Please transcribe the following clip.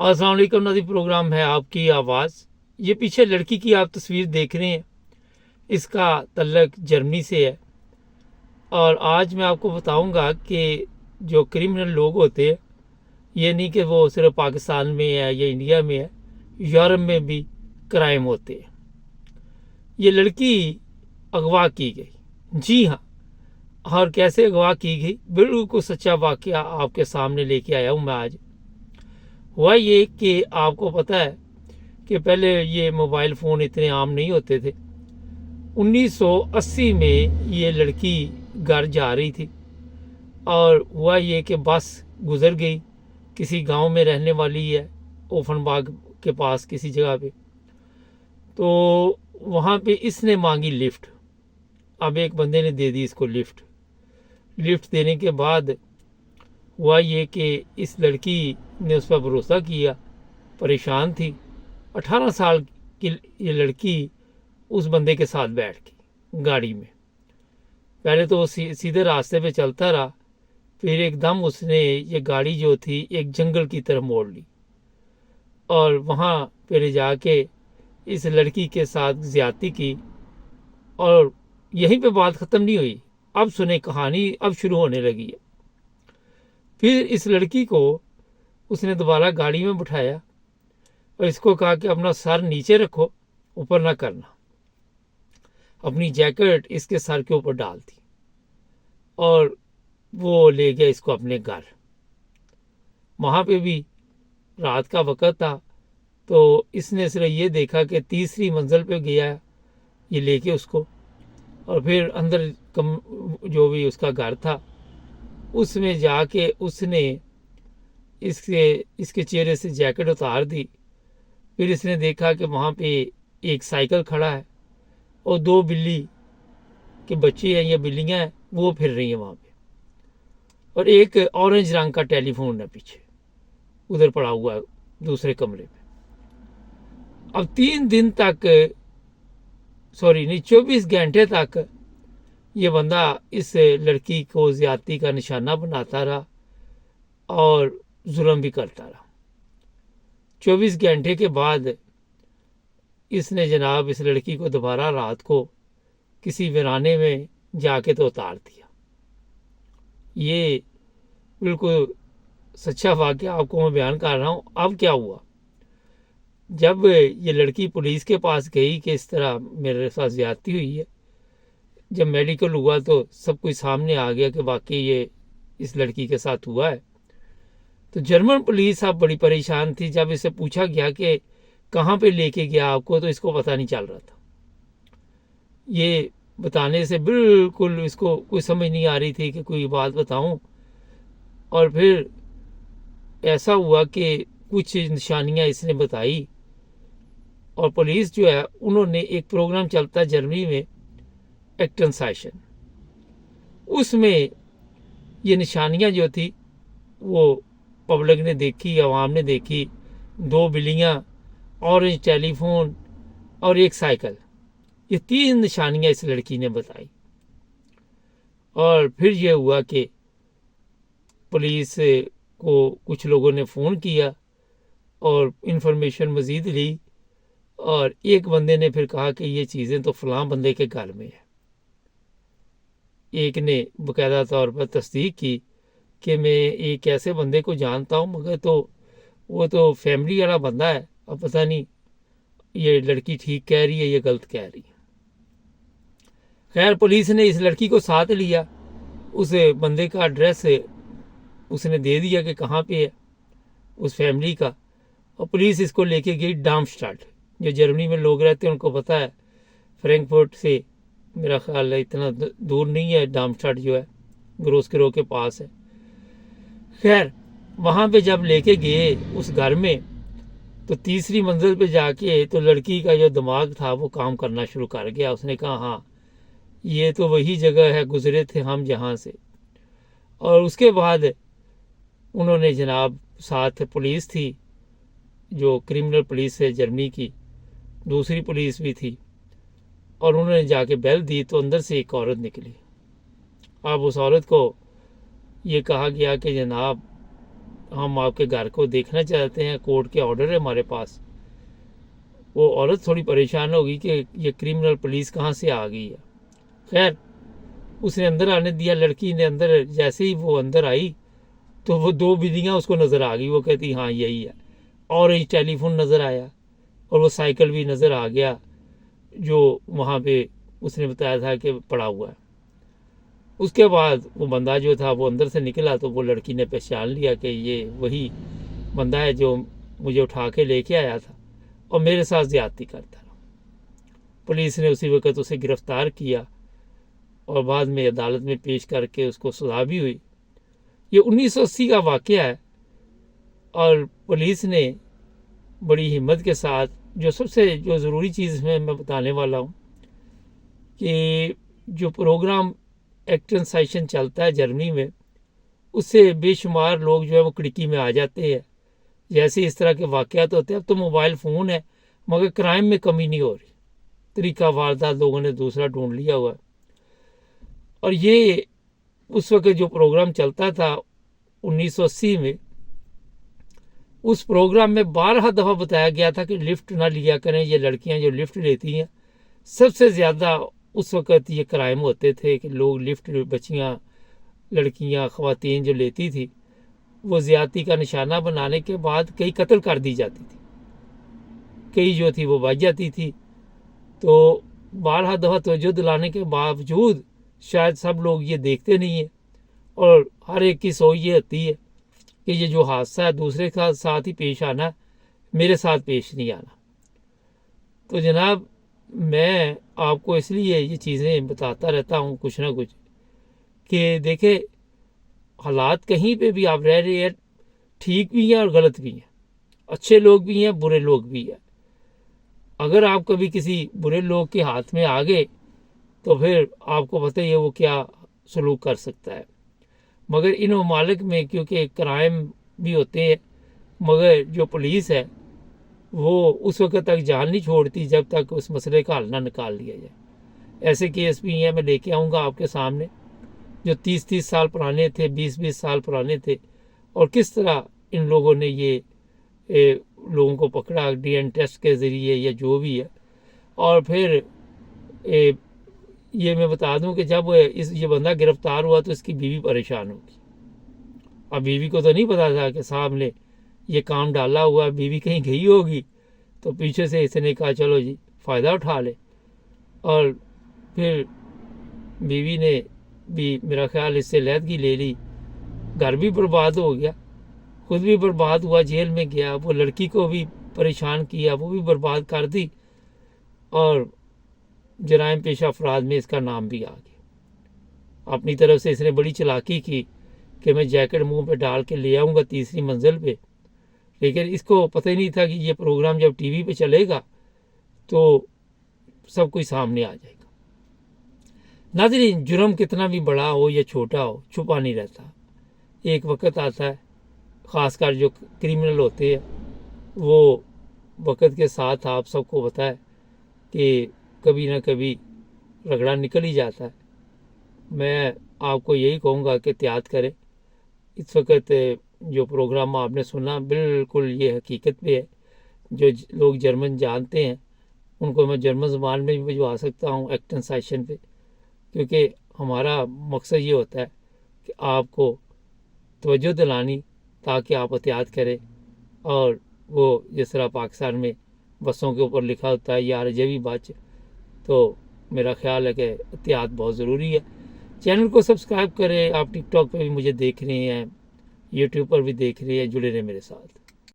अस्सलाम वालेकुम नाज़रीन, प्रोग्राम है आपकी आवाज़। ये पीछे लड़की की आप तस्वीर देख रहे हैं, इसका तल्लक जर्मनी से है। और आज मैं आपको बताऊंगा कि जो क्रिमिनल लोग होते हैं, ये नहीं कि वो सिर्फ पाकिस्तान में है या इंडिया में है, यूरोप में भी क्राइम होते हैं। ये लड़की अगवा की गई, जी हाँ। और कैसे अगवा की गई, बिल्कुल सच्चा वाकया आपके सामने लेके आया हूँ मैं आज। हुआ ये कि आपको पता है कि पहले ये मोबाइल फ़ोन इतने आम नहीं होते थे। 1980 में ये लड़की घर जा रही थी और हुआ ये कि बस गुज़र गई। किसी गांव में रहने वाली है, ओफनबाग के पास किसी जगह पे। तो वहाँ पे इसने मांगी लिफ्ट। अब एक बंदे ने दे दी इसको लिफ्ट। लिफ्ट देने के बाद हुआ ये कि इस लड़की ने उस पर भरोसा किया, परेशान थी। 18 साल की ये लड़की उस बंदे के साथ बैठ गई गाड़ी में। पहले तो वो सीधे रास्ते पे चलता रहा, फिर एकदम उसने ये गाड़ी जो थी एक जंगल की तरफ मोड़ ली और वहाँ फिर जाके इस लड़की के साथ ज्यादती की। और यहीं पे बात ख़त्म नहीं हुई, अब सुने कहानी, अब शुरू होने लगी है। फिर इस लड़की को उसने दोबारा गाड़ी में बिठाया और इसको कहा कि अपना सर नीचे रखो, ऊपर ना करना। अपनी जैकेट इसके सर के ऊपर डाल दी और वो ले गया इसको अपने घर। वहाँ पे भी रात का वक़्त था, तो इसने सिर्फ ये देखा कि तीसरी मंजिल पे गया ये लेके उसको, और फिर अंदर जो भी उसका घर था उसमें जाके उसने इसके चेहरे से जैकेट उतार दी। फिर इसने देखा कि वहाँ पे एक साइकिल खड़ा है और दो बिल्ली के बच्चे हैं या बिल्लियाँ हैं, वो फिर रही हैं वहाँ पे। और एक ऑरेंज रंग का टेलीफोन है पीछे उधर पड़ा हुआ है दूसरे कमरे में। अब 3 दिन तक, सॉरी नहीं, 24 घंटे तक ये बंदा इस लड़की को ज्यादती का निशाना बनाता रहा और जुल्म भी करता रहा। 24 घंटे के बाद इसने जनाब इस लड़की को दोबारा रात को किसी वीराने में जाके तो उतार दिया। ये बिल्कुल सच्चा वाकया आपको मैं बयान कर रहा हूँ। अब क्या हुआ, जब ये लड़की पुलिस के पास गई कि इस तरह मेरे साथ ज्यादती हुई है, जब मेडिकल हुआ तो सब कुछ सामने आ गया कि वाकई ये इस लड़की के साथ हुआ है। तो जर्मन पुलिस अब बड़ी परेशान थी। जब इसे पूछा गया कि कहाँ पे लेके गया आपको, तो इसको पता नहीं चल रहा था। ये बताने से बिल्कुल इसको कोई समझ नहीं आ रही थी कि कोई बात बताऊं। और फिर ऐसा हुआ कि कुछ निशानियां इसने बताई और पुलिस जो है उन्होंने, एक प्रोग्राम चलता है जर्मनी में, एक्टनसाइशन, उसमें ये निशानियां जो थी वो पब्लिक ने देखी, आवाम ने देखी। दो बिल्लियां, ऑरेंज टेलीफोन और एक साइकिल, ये 3 निशानियां इस लड़की ने बताई। और फिर ये हुआ कि पुलिस को कुछ लोगों ने फ़ोन किया और इन्फॉर्मेशन मज़ीद ली और एक बंदे ने फिर कहा कि ये चीज़ें तो फ़लाँ बंदे के घर में है। एक ने बाकायदा तौर पर तस्दीक की कि मैं एक ऐसे बंदे को जानता हूँ, मगर तो वो तो फैमिली वाला बंदा है। अब पता नहीं ये लड़की ठीक कह रही है या गलत कह रही है। खैर, पुलिस ने इस लड़की को साथ लिया, उस बंदे का एड्रेस उसने दे दिया कि कहाँ पे है उस फैमिली का, और पुलिस इसको लेके गई डार्मस्टाड। जो जर्मनी में लोग रहते हैं उनको पता है, फ्रैंकफर्ट से मेरा ख्याल है इतना दूर नहीं है। डार्मस्टाड जो है ग्रोसकेरो के पास है। खैर, वहाँ पे जब लेके गए उस घर में, तो तीसरी मंजिल पे जाके तो लड़की का जो दिमाग था वो काम करना शुरू कर गया। उसने कहा हाँ, ये तो वही जगह है, गुजरे थे हम जहाँ से। और उसके बाद उन्होंने जनाब, साथ पुलिस थी जो क्रिमिनल पुलिस है जर्मनी की, दूसरी पुलिस भी थी, और उन्होंने जाके बेल दी तो अंदर से एक औरत निकली। अब उस औरत को ये कहा गया कि जनाब हम आपके घर को देखना चाहते हैं, कोर्ट के ऑर्डर है हमारे पास। वो औरत थोड़ी परेशान होगी कि ये क्रिमिनल पुलिस कहाँ से आ गई है। खैर उसने अंदर आने दिया। लड़की ने अंदर, जैसे ही वो अंदर आई तो वो 2 बिल्लियाँ उसको नज़र आ गई। वो कहती हाँ यही है। ऑरेंज टेलीफोन नज़र आया और वो साइकिल भी नज़र आ गया जो वहाँ पे उसने बताया था कि पड़ा हुआ है। उसके बाद वो बंदा जो था वो अंदर से निकला तो वो लड़की ने पहचान लिया कि ये वही बंदा है जो मुझे उठा के लेके आया था और मेरे साथ ज़्यादती करता रहा। पुलिस ने उसी वक्त उसे गिरफ्तार किया और बाद में अदालत में पेश करके उसको सज़ा भी हुई। ये 1980 का वाक़या है और पुलिस ने बड़ी हिम्मत के साथ, जो सबसे जो ज़रूरी चीज़ में मैं बताने वाला हूँ कि जो प्रोग्राम एक्शन सेशन चलता है जर्मनी में, उससे बेशुमार लोग जो है वो खिड़की में आ जाते हैं। जैसे इस तरह के वाक़यात होते हैं। अब तो मोबाइल फ़ोन है मगर क्राइम में कमी नहीं हो रही। तरीका वारदात लोगों ने दूसरा ढूंढ लिया हुआ है। और ये उस वक्त जो प्रोग्राम चलता था 1980 में, उस प्रोग्राम में 12 दफ़ा बताया गया था कि लिफ्ट ना लिया करें। ये लड़कियां जो लिफ्ट लेती हैं, सबसे ज़्यादा उस वक़्त ये क्राइम होते थे कि लोग लिफ्ट, बच्चियां, लड़कियां, ख़वातीन जो लेती थी वो ज़्यादती का निशाना बनाने के बाद कई कत्ल कर दी जाती थी, कई जो थी वो बच जाती थी। तो 12 दफ़ा तवज्जो दिलाने के बावजूद शायद सब लोग ये देखते नहीं हैं और हर एक की सोच ये होती है कि ये जो हादसा है दूसरे के साथ ही पेश आना है, मेरे साथ पेश नहीं आना। तो जनाब, मैं आपको इसलिए ये चीज़ें बताता रहता हूँ कुछ ना कुछ कि देखे, हालात कहीं पे भी आप रह रहे हैं, ठीक भी हैं और गलत भी हैं, अच्छे लोग भी हैं, बुरे लोग भी हैं। अगर आप कभी किसी बुरे लोग के हाथ में आ गए तो फिर आपको पता ही है वो क्या सलूक कर सकता है। मगर इन ममालिक में क्योंकि क्राइम भी होते हैं, मगर जो पुलिस है वो उस वक्त तक जान नहीं छोड़ती जब तक उस मसले का हल ना निकाल लिया जाए। ऐसे केस भी हैं, मैं लेके आऊँगा आपके सामने, जो 30-30 साल पुराने थे, 20-20 साल पुराने थे, और किस तरह इन लोगों ने ये लोगों को पकड़ा डीएनए टेस्ट के ज़रिए या जो भी है। और फिर ये मैं बता दूं कि जब ये बंदा गिरफ्तार हुआ तो इसकी बीवी परेशान होगी। अब बीवी को तो नहीं पता था कि साहब ने ये काम डाला हुआ, बीवी कहीं गई होगी, तो पीछे से इसने कहा चलो जी फ़ायदा उठा ले। और फिर बीवी ने भी मेरा ख्याल इससे लहदगी ले ली, घर भी बर्बाद हो गया, खुद भी बर्बाद हुआ, जेल में गया, वो लड़की को भी परेशान किया, वो भी बर्बाद कर दी, और जराइम पेशा अफराद में इसका नाम भी आ गया। अपनी तरफ से इसने बड़ी चालाकी की कि मैं जैकेट मुंह पे डाल के ले आऊँगा तीसरी मंजिल पे, लेकिन इसको पता ही नहीं था कि ये प्रोग्राम जब टीवी पे चलेगा तो सब कुछ सामने आ जाएगा। नाज़रीन, जुर्म कितना भी बड़ा हो या छोटा हो, छुपा नहीं रहता। एक वक्त आता है, ख़ासकर जो क्रिमिनल होते हैं, वो वक्त के साथ आप सबको पता है कि कभी ना कभी रगड़ा निकल ही जाता है। मैं आपको यही कहूँगा कि एहतियात करें। इस वक्त जो प्रोग्राम आपने सुना बिल्कुल ये हकीकत पे है। जो लोग जर्मन जानते हैं उनको मैं जर्मन ज़बान में भी भिजवा सकता हूँ एक्शन सेशन पे, क्योंकि हमारा मकसद ये होता है कि आपको तवज्जो दिलानी ताकि आप एहतियात करें। और वो जिस तरह पाकिस्तान में बसों के ऊपर लिखा होता है यार जब भी बच, तो मेरा ख्याल है कि एहतियात बहुत ज़रूरी है। चैनल को सब्सक्राइब करें। आप टिकटॉक पे भी मुझे देख रहे हैं, यूट्यूब पर भी देख रहे हैं, जुड़े रहें मेरे साथ।